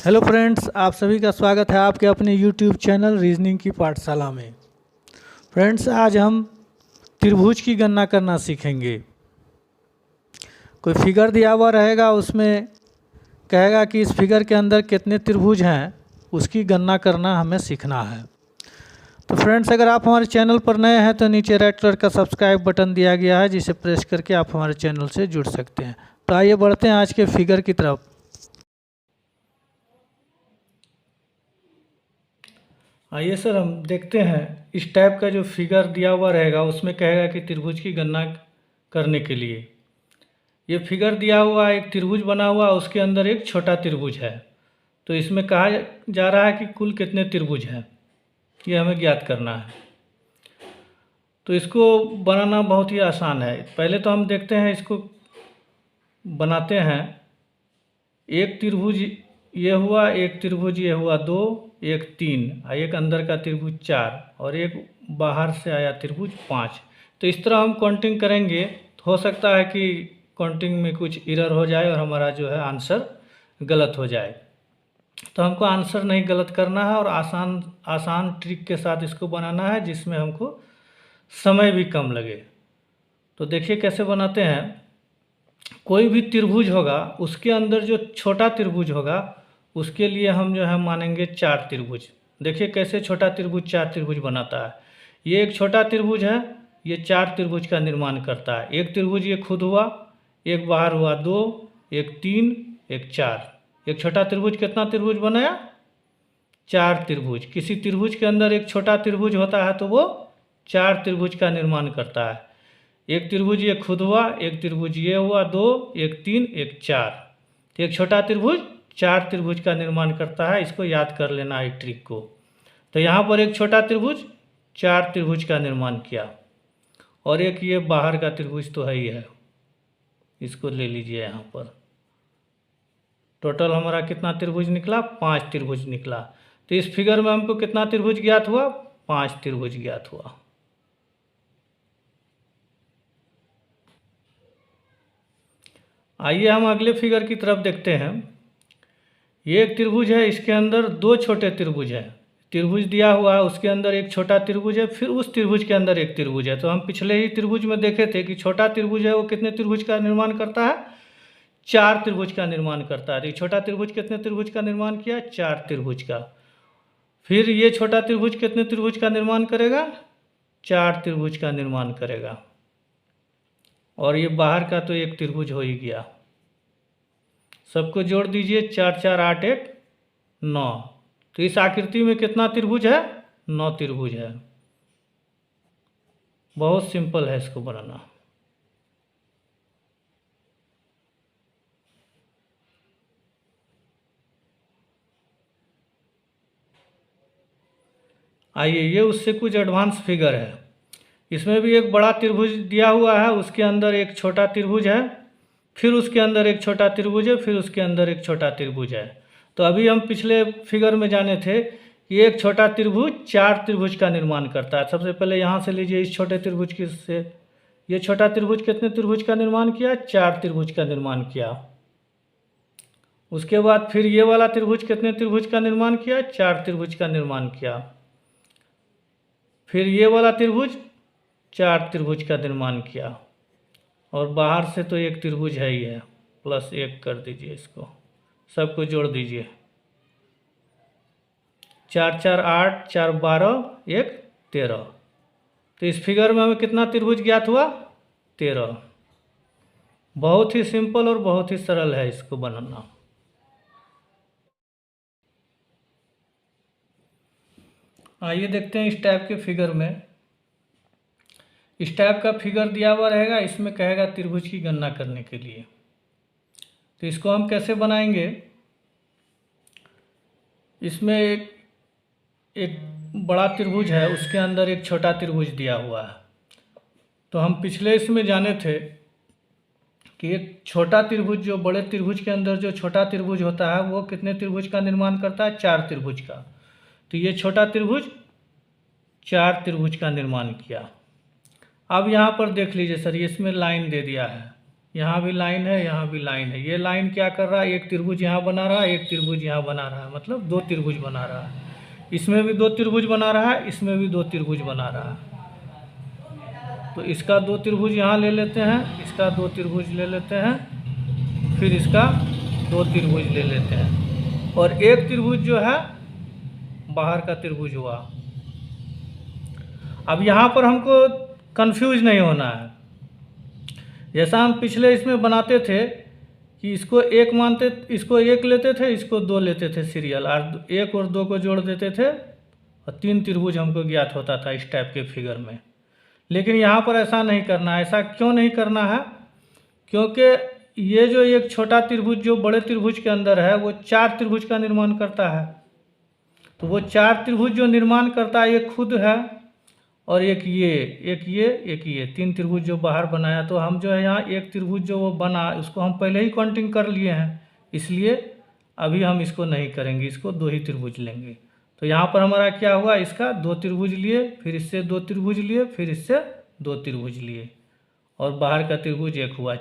Hello friends, आप सभी का स्वागत है आपके अपने यूट्यूब चैनल रीजनिंग की पाठशाला में। फ्रेंड्स, आज हम त्रिभुज की गणना करना सीखेंगे। कोई फिगर दिया हुआ रहेगा, उसमें कहेगा कि इस फिगर के अंदर कितने त्रिभुज हैं, उसकी गणना करना हमें सीखना है। तो फ्रेंड्स, अगर आप हमारे चैनल पर नए हैं तो नीचे रेड कलर का सब्सक्राइब बटन दिया गया है, जिसे प्रेस करके आप हमारे चैनल से जुड़ सकते हैं। तो आइए बढ़ते हैं आज के फिगर की तरफ। आइए सर, हम देखते हैं इस टाइप का जो फिगर दिया हुआ रहेगा उसमें कहेगा कि त्रिभुज की गणना करने के लिए ये फिगर दिया हुआ एक त्रिभुज बना हुआ, उसके अंदर एक छोटा त्रिभुज है। तो इसमें कहा जा रहा है कि कुल कितने त्रिभुज हैं, ये हमें ज्ञात करना है। तो इसको बनाना बहुत ही आसान है। पहले तो हम देखते हैं, इसको बनाते हैं। एक त्रिभुज ये हुआ, एक त्रिभुज ये हुआ 2, एक 3, एक अंदर का त्रिभुज 4 और एक बाहर से आया त्रिभुज 5। तो इस तरह हम काउंटिंग करेंगे तो हो सकता है कि काउंटिंग में कुछ एरर हो जाए और हमारा जो है आंसर गलत हो जाए। तो हमको आंसर नहीं गलत करना है और आसान आसान ट्रिक के साथ इसको बनाना है, जिसमें हमको समय भी कम लगे। तो देखिए कैसे बनाते हैं। कोई भी त्रिभुज होगा, उसके अंदर जो छोटा त्रिभुज होगा उसके लिए हम जो है मानेंगे 4 त्रिभुज। देखिए कैसे छोटा त्रिभुज 4 त्रिभुज बनाता है। ये एक छोटा त्रिभुज है, ये 4 त्रिभुज का निर्माण करता है। एक त्रिभुज ये खुद हुआ, एक बाहर हुआ 2, एक 3, एक 4। एक छोटा त्रिभुज कितना त्रिभुज बनाया? 4 त्रिभुज। किसी त्रिभुज के अंदर एक छोटा त्रिभुज होता है तो वो 4 त्रिभुज का निर्माण करता है। एक त्रिभुज ये खुद हुआ, एक त्रिभुज ये हुआ 2, एक 3, एक 4। तो एक छोटा त्रिभुज 4 त्रिभुज का निर्माण करता है। इसको याद कर लेना है ट्रिक को। तो यहाँ पर एक छोटा त्रिभुज 4 त्रिभुज का निर्माण किया और एक ये बाहर का त्रिभुज तो है ही है, इसको ले लीजिए। यहाँ पर टोटल हमारा कितना त्रिभुज निकला? 5 त्रिभुज निकला। तो इस फिगर में हमको कितना त्रिभुज ज्ञात हुआ? 5 त्रिभुज ज्ञात हुआ। आइए हम अगले फिगर की तरफ देखते हैं। ये एक त्रिभुज है, इसके अंदर 2 छोटे त्रिभुज हैं। त्रिभुज दिया हुआ है, उसके अंदर एक छोटा त्रिभुज है, फिर उस त्रिभुज के अंदर एक त्रिभुज है। तो हम पिछले ही त्रिभुज में देखे थे कि छोटा त्रिभुज है वो कितने त्रिभुज का निर्माण करता है? 4 त्रिभुज का निर्माण करता है। तो छोटा त्रिभुज कितने त्रिभुज का निर्माण किया? 4 त्रिभुज का। फिर ये छोटा त्रिभुज कितने त्रिभुज का निर्माण करेगा? 4 त्रिभुज का निर्माण करेगा। और ये बाहर का तो एक त्रिभुज हो ही गया। सबको जोड़ दीजिए, 4 4 8 1 9। तो इस आकृति में कितना त्रिभुज है? 9 त्रिभुज है। बहुत सिंपल है इसको बनाना। आइए, ये उससे कुछ एडवांस फिगर है। इसमें भी एक बड़ा त्रिभुज दिया हुआ है, उसके अंदर एक छोटा त्रिभुज है, फिर उसके अंदर एक छोटा त्रिभुज है, फिर उसके अंदर एक छोटा त्रिभुज है। तो अभी हम पिछले फिगर में जाने थे कि एक छोटा त्रिभुज 4 त्रिभुज का निर्माण करता है। सबसे पहले यहाँ से लीजिए, इस छोटे त्रिभुज की से ये छोटा त्रिभुज कितने त्रिभुज का निर्माण किया? 4 त्रिभुज का निर्माण किया। उसके बाद फिर ये वाला त्रिभुज कितने त्रिभुज का निर्माण किया? 4 त्रिभुज का निर्माण किया। फिर ये वाला त्रिभुज 4 त्रिभुज का निर्माण किया। और बाहर से तो एक त्रिभुज है ही है, प्लस 1 कर दीजिए इसको, सबको जोड़ दीजिए। 4 4 8, 4 12, 1 13। तो इस फिगर में हमें कितना त्रिभुज ज्ञात हुआ? 13। बहुत ही सिंपल और बहुत ही सरल है इसको बनाना। आइए देखते हैं इस टाइप के फिगर में। इस टाइप का फिगर दिया हुआ रहेगा, इसमें कहेगा त्रिभुज की गणना करने के लिए। तो इसको हम कैसे बनाएंगे? इसमें एक बड़ा त्रिभुज है, उसके अंदर एक छोटा त्रिभुज दिया हुआ है। तो हम पिछले इसमें जाने थे कि एक छोटा त्रिभुज जो बड़े त्रिभुज के अंदर जो छोटा त्रिभुज होता है वो कितने त्रिभुज का निर्माण करता है? 4 त्रिभुज का। तो ये छोटा त्रिभुज 4 त्रिभुज का निर्माण किया। अब यहाँ पर देख लीजिए सर, इसमें लाइन दे दिया है, यहाँ भी लाइन है, यहाँ भी लाइन है। ये लाइन क्या कर रहा है, एक त्रिभुज यहाँ बना रहा है, एक त्रिभुज यहाँ बना रहा है, मतलब दो त्रिभुज बना रहा है। इसमें भी दो त्रिभुज बना रहा है, इसमें भी दो त्रिभुज बना रहा है। तो इसका दो त्रिभुज यहाँ ले लेते हैं, इसका दो त्रिभुज ले लेते हैं, फिर इसका दो त्रिभुज ले लेते हैं, और एक त्रिभुज जो है बाहर का त्रिभुज हुआ। अब यहाँ पर हमको कंफ्यूज नहीं होना है। जैसा हम पिछले इसमें बनाते थे कि इसको एक मानते, इसको एक लेते थे, इसको दो लेते थे सीरियल, और एक और दो को जोड़ देते थे और तीन त्रिभुज हमको ज्ञात होता था इस टाइप के फिगर में। लेकिन यहाँ पर ऐसा नहीं करना है। ऐसा क्यों नहीं करना है? क्योंकि ये जो एक छोटा त्रिभुज जो बड़े त्रिभुज के अंदर है वो चार त्रिभुज का निर्माण करता है। तो वो चार त्रिभुज जो निर्माण करता है, एक खुद है और एक ये, एक ये, एक ये, तीन त्रिभुज जो बाहर बनाया। तो हम जो है यहाँ एक त्रिभुज जो वो बना उसको हम पहले ही काउंटिंग कर लिए हैं, इसलिए अभी हम इसको नहीं करेंगे, इसको दो ही त्रिभुज लेंगे। तो यहाँ पर हमारा क्या हुआ, इसका दो त्रिभुज लिए, फिर इससे दो त्रिभुज लिए, फिर इससे दो त्रिभुज लिए, और बाहर का त्रिभुज एक हुआ।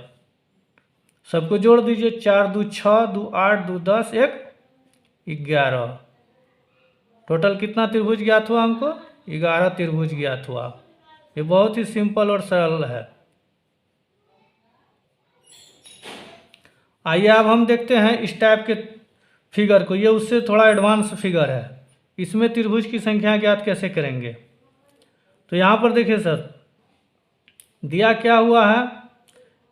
सबको जोड़ दीजिए, 4 2 6, 2 8, 2 10, 1 11। टोटल कितना त्रिभुज ज्ञात हुआ हमको? 11 त्रिभुज ज्ञात हुआ। ये बहुत ही सिंपल और सरल है। आइए अब हम देखते हैं इस टाइप के फिगर को। ये उससे थोड़ा एडवांस फिगर है। इसमें त्रिभुज की संख्या ज्ञात कैसे करेंगे? तो यहाँ पर देखिए सर, दिया क्या हुआ है,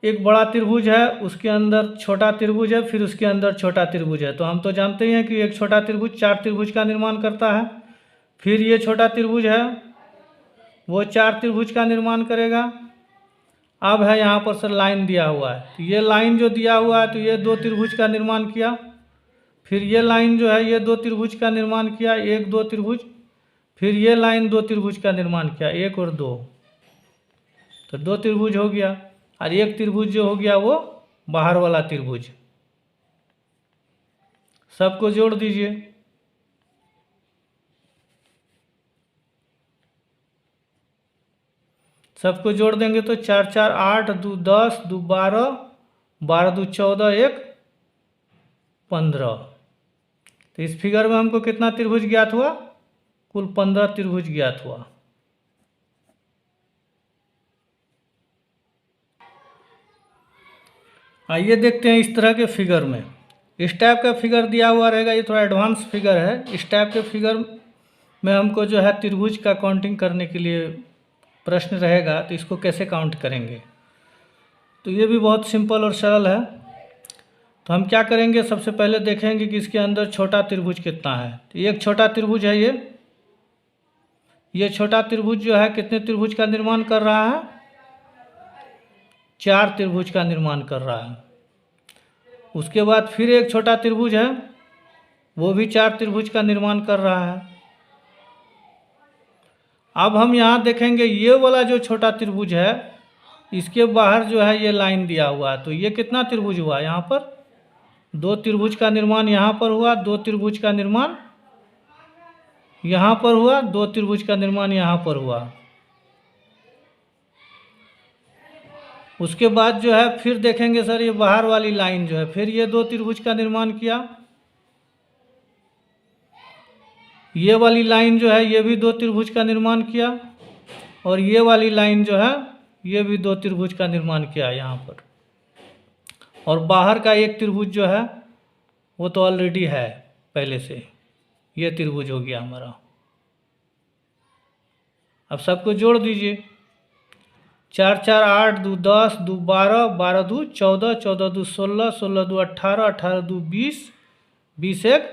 एक बड़ा त्रिभुज है, उसके अंदर छोटा त्रिभुज है, फिर उसके अंदर छोटा त्रिभुज है। तो हम तो जानते ही हैं कि एक छोटा त्रिभुज चार त्रिभुज का निर्माण करता है। फिर ये छोटा त्रिभुज है, वो चार त्रिभुज का निर्माण करेगा। अब है यहाँ पर सर लाइन दिया हुआ है, तो ये लाइन जो दिया हुआ है तो ये दो त्रिभुज का निर्माण किया। फिर ये लाइन जो है ये दो त्रिभुज का निर्माण किया, एक दो त्रिभुज। फिर ये लाइन दो त्रिभुज का निर्माण किया, एक और दो, तो दो त्रिभुज हो गया। और एक त्रिभुज जो हो गया वो बाहर वाला त्रिभुज। सबको जोड़ दीजिए, सबको जोड़ देंगे तो 4 4 8, 2 10, 2 12, 12 2 14, 1 15। तो इस फिगर में हमको कितना त्रिभुज ज्ञात हुआ? कुल 15 त्रिभुज ज्ञात हुआ। आइए देखते हैं इस तरह के फिगर में। इस टाइप का फिगर दिया हुआ रहेगा, ये थोड़ा एडवांस फिगर है। इस टाइप के फिगर में हमको जो है त्रिभुज का काउंटिंग करने के लिए प्रश्न रहेगा, तो इसको कैसे काउंट करेंगे? तो ये भी बहुत सिंपल और सरल है। तो हम क्या करेंगे, सबसे पहले देखेंगे कि इसके अंदर छोटा त्रिभुज कितना है। तो एक छोटा त्रिभुज है ये छोटा त्रिभुज जो है कितने त्रिभुज का निर्माण कर रहा है? चार त्रिभुज का निर्माण कर रहा है। उसके बाद फिर एक छोटा त्रिभुज है, वो भी चार त्रिभुज का निर्माण कर रहा है। अब हम यहाँ देखेंगे ये वाला जो छोटा त्रिभुज है, इसके बाहर जो है ये लाइन दिया हुआ है। तो ये कितना त्रिभुज हुआ? यहाँ पर दो त्रिभुज का निर्माण यहाँ पर हुआ, दो त्रिभुज का निर्माण यहाँ पर हुआ, दो त्रिभुज का निर्माण यहाँ पर हुआ। उसके बाद जो है फिर देखेंगे सर ये बाहर वाली लाइन जो है, फिर ये दो त्रिभुज का निर्माण किया। ये वाली लाइन जो है ये भी दो त्रिभुज का निर्माण किया, और ये वाली लाइन जो है ये भी दो त्रिभुज का निर्माण किया यहाँ पर। और बाहर का एक त्रिभुज जो है वो तो ऑलरेडी है पहले से, ये त्रिभुज हो गया हमारा। अब सबको जोड़ दीजिए, 4 4 8, 2 10, 2 12, 12 2 14, 14 2 16, 16 2 18, 18 2 20, 20 1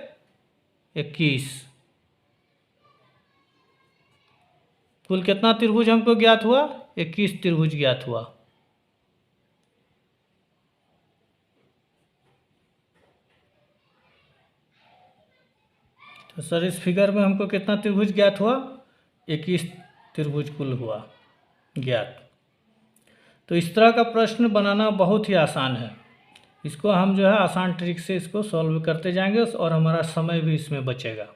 21। कुल कितना त्रिभुज हमको ज्ञात हुआ? 21 त्रिभुज ज्ञात हुआ। तो सर इस फिगर में हमको कितना त्रिभुज ज्ञात हुआ? 21 त्रिभुज कुल हुआ ज्ञात। तो इस तरह का प्रश्न बनाना बहुत ही आसान है। इसको हम जो है आसान ट्रिक से इसको सॉल्व करते जाएंगे और हमारा समय भी इसमें बचेगा।